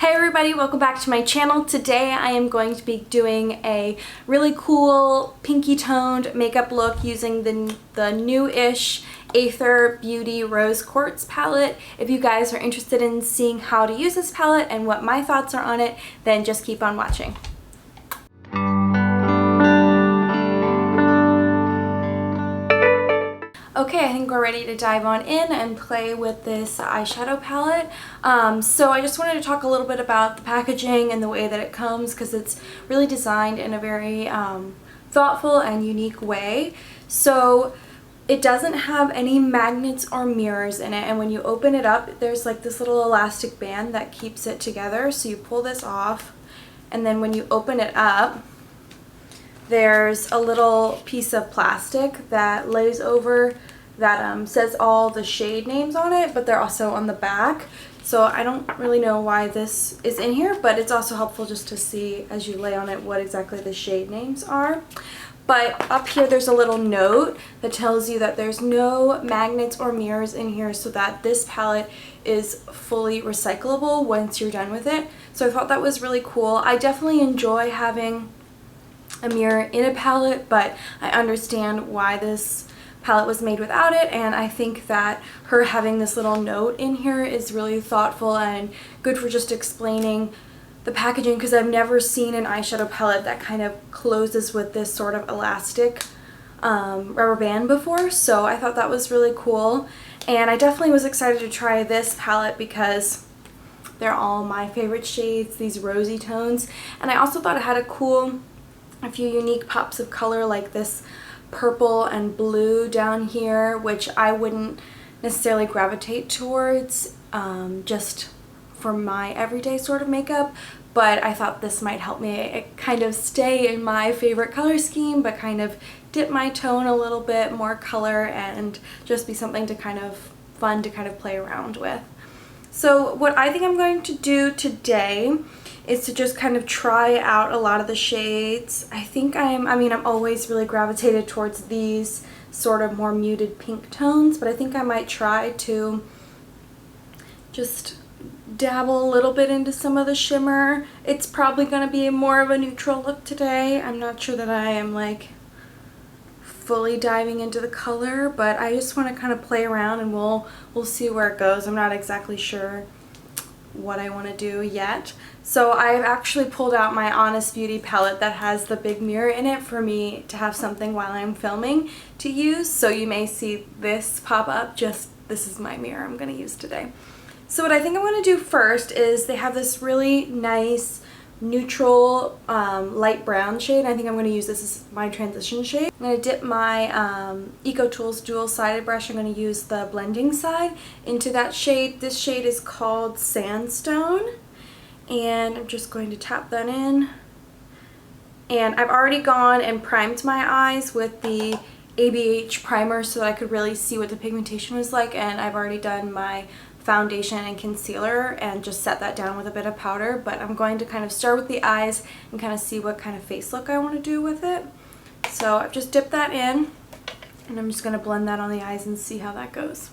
Hey everybody, welcome back to my channel. Today I am going to be doing a really cool pinky toned makeup look using the new-ish Aether Beauty Rose Quartz palette. If you guys are interested in seeing how to use this palette and what my thoughts are on it, then just keep on watching. Okay, I think we're ready to dive on in and play with this eyeshadow palette. So I just wanted to talk a little bit about the packaging and the way that it comes, because it's really designed in a very thoughtful and unique way. So it doesn't have any magnets or mirrors in it, and when you open it up, there's like this little elastic band that keeps it together. So you pull this off, and then when you open it up, there's a little piece of plastic that lays over that says all the shade names on it, but they're also on the back. So I don't really know why this is in here, but it's also helpful just to see as you lay on it what exactly the shade names are. But up here there's a little note that tells you that there's no magnets or mirrors in here, so that this palette is fully recyclable once you're done with it. So I thought that was really cool. I definitely enjoy having a mirror in a palette, but I understand why this palette was made without it, and I think that her having this little note in here is really thoughtful and good for just explaining the packaging, because I've never seen an eyeshadow palette that kind of closes with this sort of elastic rubber band before, so I thought that was really cool. And I definitely was excited to try this palette because they're all my favorite shades, these rosy tones, and I also thought it had a few unique pops of color, like this purple and blue down here, which I wouldn't necessarily gravitate towards just for my everyday sort of makeup, but I thought this might help me kind of stay in my favorite color scheme, but kind of dip my tone a little bit more color and just be something to kind of fun to kind of play around with. So what I think I'm going to do today is to just kind of try out a lot of the shades. I'm always really gravitated towards these sort of more muted pink tones, but I think I might try to just dabble a little bit into some of the shimmer. It's probably going to be more of a neutral look today. I'm not sure that I am like fully diving into the color, but I just want to kind of play around and we'll see where it goes. I'm not exactly sure what I want to do yet. So I've actually pulled out my Honest Beauty palette that has the big mirror in it for me to have something while I'm filming to use. So you may see this pop up, just this is my mirror I'm going to use today. So what I think I'm going to do first is they have this really nice neutral light brown shade. I think I'm going to use this as my transition shade. I'm going to dip my Eco Tools dual-sided brush. I'm going to use the blending side into that shade. This shade is called Sandstone, and I'm just going to tap that in. And I've already gone and primed my eyes with the ABH primer so that I could really see what the pigmentation was like, and I've already done my foundation and concealer and just set that down with a bit of powder, but I'm going to kind of start with the eyes and kind of see what kind of face look I want to do with it. So I've just dipped that in, and I'm just going to blend that on the eyes and see how that goes.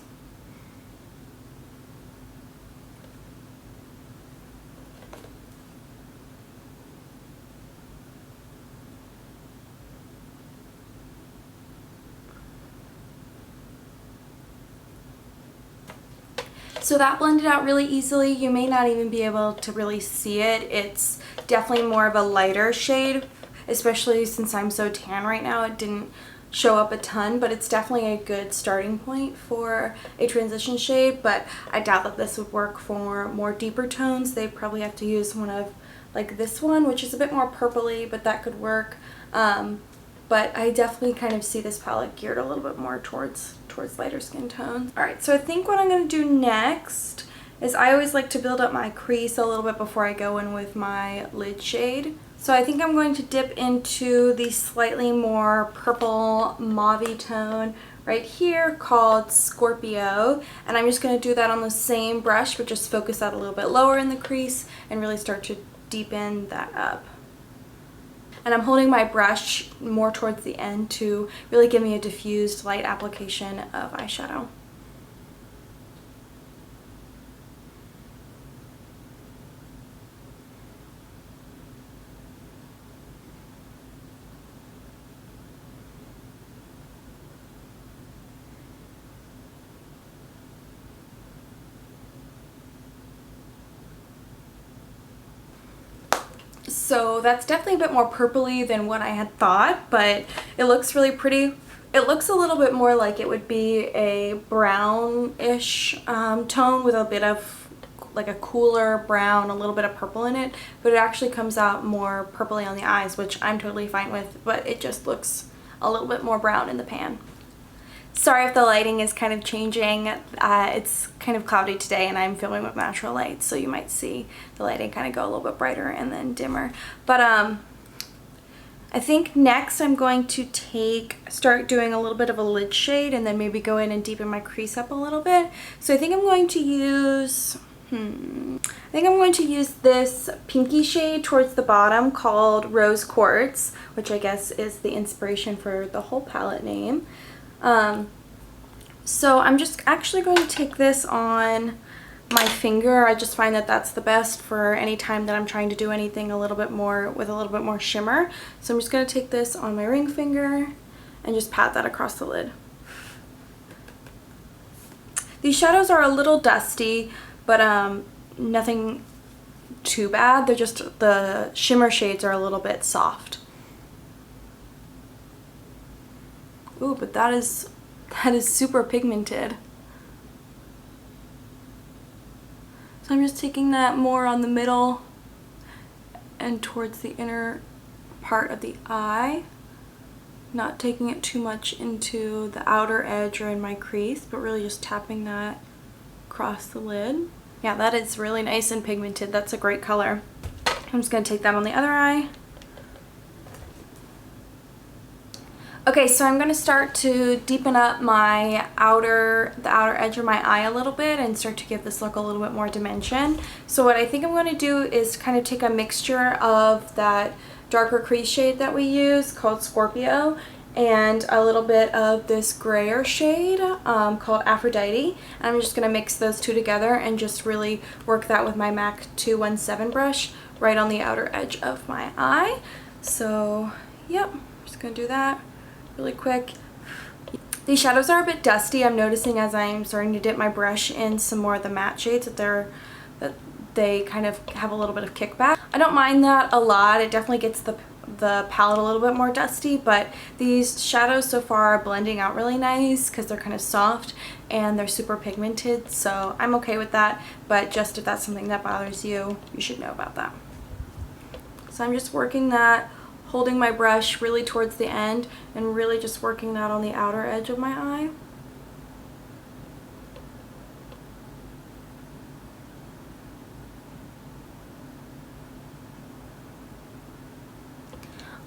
So that blended out really easily. You may not even be able to really see it. It's definitely more of a lighter shade, especially since I'm so tan right now. It didn't show up a ton, but it's definitely a good starting point for a transition shade, but I doubt that this would work for more deeper tones. They'd probably have to use one of like this one, which is a bit more purpley, but that could work. But I definitely kind of see this palette geared a little bit more towards lighter skin tones. Alright, so I think what I'm going to do next is I always like to build up my crease a little bit before I go in with my lid shade. So I think I'm going to dip into the slightly more purple mauve-y tone right here called Scorpio, and I'm just going to do that on the same brush, but just focus that a little bit lower in the crease and really start to deepen that up. And I'm holding my brush more towards the end to really give me a diffused light application of eyeshadow. So that's definitely a bit more purpley than what I had thought, but it looks really pretty. It looks a little bit more like it would be a brownish tone with a bit of like a cooler brown, a little bit of purple in it, but it actually comes out more purpley on the eyes, which I'm totally fine with, but it just looks a little bit more brown in the pan. Sorry if the lighting is kind of changing. It's kind of cloudy today and I'm filming with natural light, so you might see the lighting kind of go a little bit brighter and then dimmer. But I think next I'm going to start doing a little bit of a lid shade and then maybe go in and deepen my crease up a little bit. So I think I'm going to use, this pinky shade towards the bottom called Rose Quartz, which I guess is the inspiration for the whole palette name. So I'm just actually going to take this on my finger. I just find that that's the best for any time that I'm trying to do anything a little bit more with a little bit more shimmer. So I'm just going to take this on my ring finger and just pat that across the lid. These shadows are a little dusty, but nothing too bad. They're just, the shimmer shades are a little bit soft. Ooh, but that is super pigmented. So I'm just taking that more on the middle and towards the inner part of the eye. Not taking it too much into the outer edge or in my crease, but really just tapping that across the lid. Yeah, that is really nice and pigmented. That's a great color. I'm just going to take that on the other eye. Okay, so I'm going to start to deepen up the outer edge of my eye a little bit and start to give this look a little bit more dimension. So what I think I'm going to do is kind of take a mixture of that darker crease shade that we use called Scorpio and a little bit of this grayer shade called Aphrodite. And I'm just going to mix those two together and just really work that with my MAC 217 brush right on the outer edge of my eye. So, yep, I'm just going to do that really quick. These shadows are a bit dusty. I'm noticing as I'm starting to dip my brush in some more of the matte shades that they kind of have a little bit of kickback. I don't mind that a lot. It definitely gets the palette a little bit more dusty, but these shadows so far are blending out really nice because they're kind of soft and they're super pigmented, so I'm okay with that. But just if that's something that bothers you, you should know about that. So I'm just working that, holding my brush really towards the end and really just working that on the outer edge of my eye.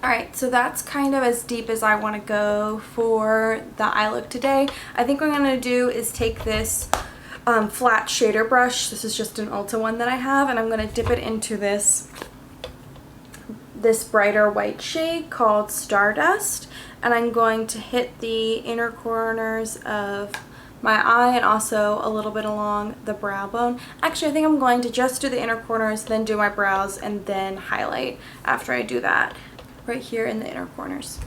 Alright, so that's kind of as deep as I want to go for the eye look today. I think what I'm going to do is take this flat shader brush. This is just an Ulta one that I have, and I'm going to dip it into this brighter white shade called Stardust, and I'm going to hit the inner corners of my eye and also a little bit along the brow bone. Actually, I think I'm going to just do the inner corners, then do my brows, and then highlight after I do that right here in the inner corners.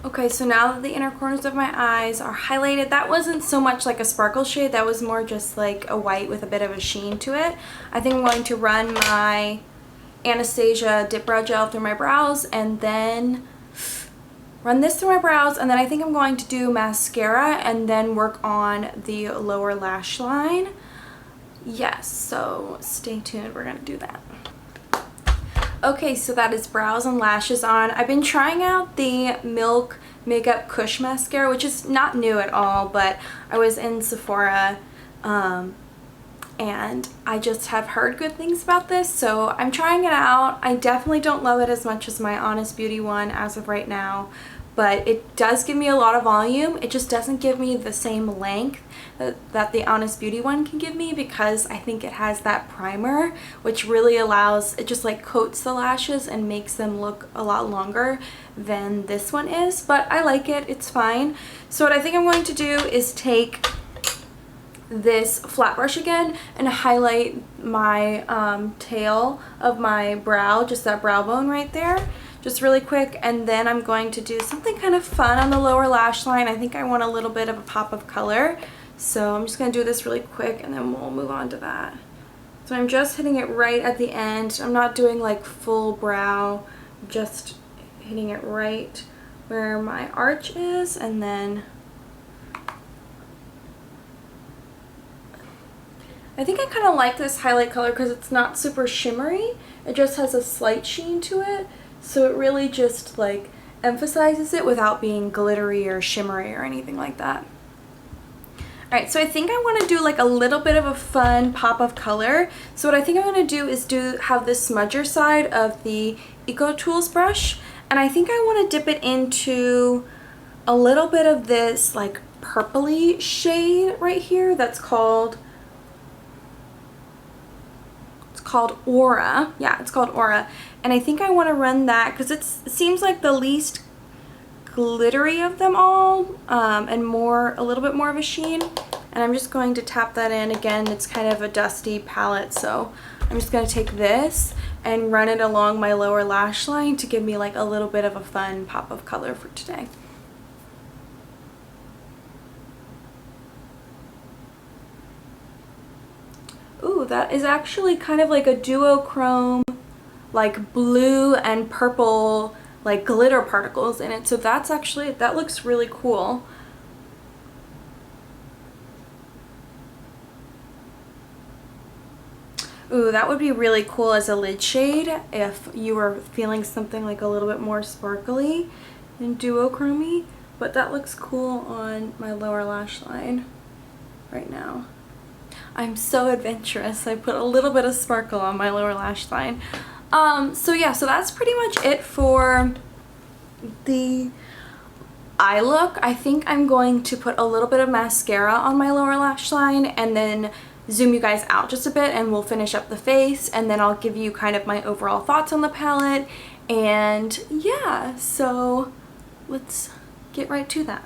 Okay, so now that the inner corners of my eyes are highlighted, that wasn't so much like a sparkle shade, that was more just like a white with a bit of a sheen to it. I think I'm going to run my Anastasia Dip Brow Gel through my brows and then run this through my brows, and then I think I'm going to do mascara and then work on the lower lash line. Yes, so stay tuned, we're gonna do that. Okay, so that is brows and lashes on. I've been trying out the Milk Makeup Kush Mascara, which is not new at all, but I was in Sephora and I just have heard good things about this, so I'm trying it out. I definitely don't love it as much as my Honest Beauty one as of right now, but it does give me a lot of volume. It just doesn't give me the same length that the Honest Beauty one can give me, because I think it has that primer, which really allows, it just like coats the lashes and makes them look a lot longer than this one is, but I like it, it's fine. So what I think I'm going to do is take this flat brush again and highlight my tail of my brow, just that brow bone right there, just really quick, and then I'm going to do something kind of fun on the lower lash line. I think I want a little bit of a pop of color, so I'm just going to do this really quick and then we'll move on to that. So I'm just hitting it right at the end. I'm not doing like full brow, just hitting it right where my arch is, and then I think I kind of like this highlight color because it's not super shimmery. It just has a slight sheen to it, so it really just like emphasizes it without being glittery or shimmery or anything like that. Alright, so I think I want to do like a little bit of a fun pop of color. So what I think I'm going to do is have the smudger side of the Eco Tools brush, and I think I want to dip it into a little bit of this like purpley shade right here that's called Aura. Yeah, it's called Aura. And I think I want to run that because it seems like the least glittery of them all, and a little bit more of a sheen. And I'm just going to tap that in. Again, it's kind of a dusty palette, so I'm just going to take this and run it along my lower lash line to give me like a little bit of a fun pop of color for today. Ooh, that is actually kind of like a duochrome, like blue and purple, like glitter particles in it. So that looks really cool. Ooh, that would be really cool as a lid shade if you were feeling something like a little bit more sparkly and duochromy. But that looks cool on my lower lash line right now. I'm so adventurous. I put a little bit of sparkle on my lower lash line. So yeah, so that's pretty much it for the eye look. I think I'm going to put a little bit of mascara on my lower lash line and then zoom you guys out just a bit, and we'll finish up the face, and then I'll give you kind of my overall thoughts on the palette. And yeah, so let's get right to that.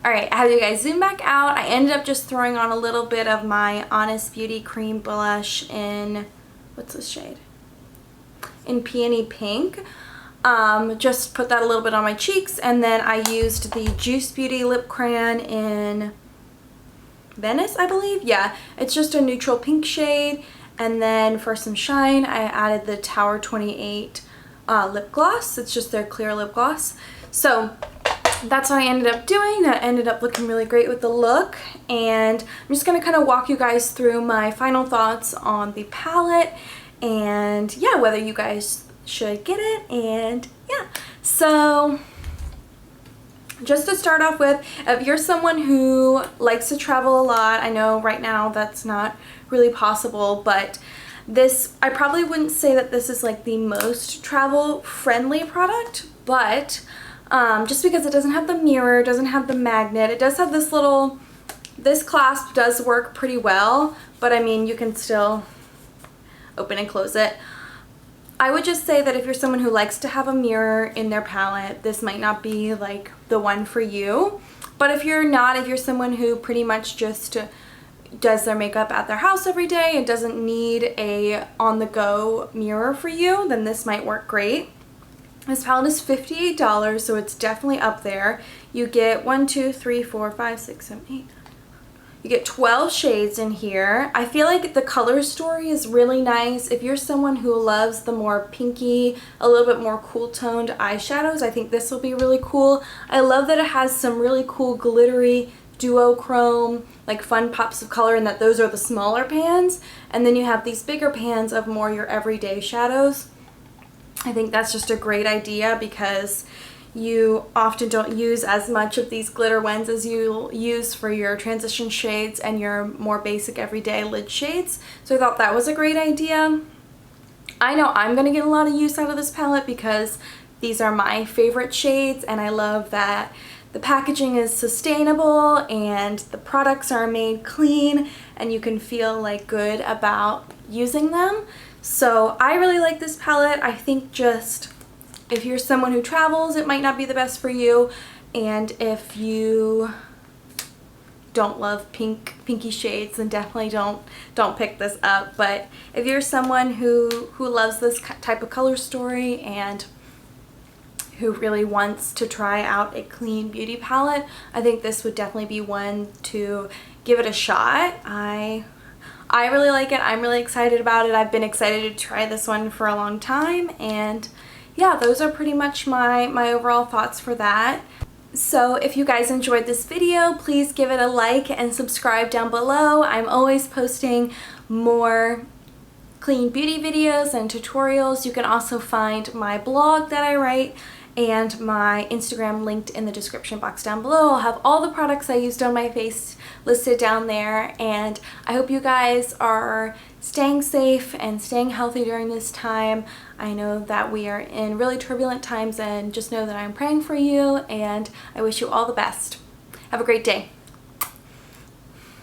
Alright, I have you guys zoom back out. I ended up just throwing on a little bit of my Honest Beauty cream blush in, what's this shade? In Peony Pink. Just put that a little bit on my cheeks, and then I used the Juice Beauty lip crayon in Venice, I believe. Yeah, it's just a neutral pink shade. And then for some shine, I added the Tower 28 lip gloss. It's just their clear lip gloss. So that's what I ended up doing. That ended up looking really great with the look, and I'm just going to kind of walk you guys through my final thoughts on the palette, and yeah, whether you guys should get it. And yeah, so just to start off with, if you're someone who likes to travel a lot, I know right now that's not really possible, but I probably wouldn't say that this is like the most travel friendly product, but just because it doesn't have the mirror, doesn't have the magnet, it does have this clasp does work pretty well, but I mean, you can still open and close it. I would just say that if you're someone who likes to have a mirror in their palette, this might not be like the one for you. But if you're not, if you're someone who pretty much just does their makeup at their house every day and doesn't need a on-the-go mirror for you, then this might work great. This palette is $58, so it's definitely up there. You get 1, 2, 3, 4, 5, 6, 7, 8. You get 12 shades in here. I feel like the color story is really nice. If you're someone who loves the more pinky, a little bit more cool toned eyeshadows, I think this will be really cool. I love that it has some really cool glittery duochrome, like fun pops of color, and that those are the smaller pans. And then you have these bigger pans of more your everyday shadows. I think that's just a great idea because you often don't use as much of these glitter ones as you use for your transition shades and your more basic everyday lid shades. So I thought that was a great idea. I know I'm going to get a lot of use out of this palette because these are my favorite shades, and I love that the packaging is sustainable and the products are made clean and you can feel like good about using them. So I really like this palette. I think just if you're someone who travels, it might not be the best for you, and if you don't love pinky shades, then definitely don't pick this up. But if you're someone who loves this type of color story and who really wants to try out a clean beauty palette, I think this would definitely be one to give it a shot. I really like it. I'm really excited about it. I've been excited to try this one for a long time, and yeah, those are pretty much my overall thoughts for that. So if you guys enjoyed this video, please give it a like and subscribe down below. I'm always posting more clean beauty videos and tutorials. You can also find my blog that I write and my Instagram linked in the description box down below. I'll have all the products I used on my face listed down there, and I hope you guys are staying safe and staying healthy during this time. I know that we are in really turbulent times, and just know that I'm praying for you, and I wish you all the best. Have a great day.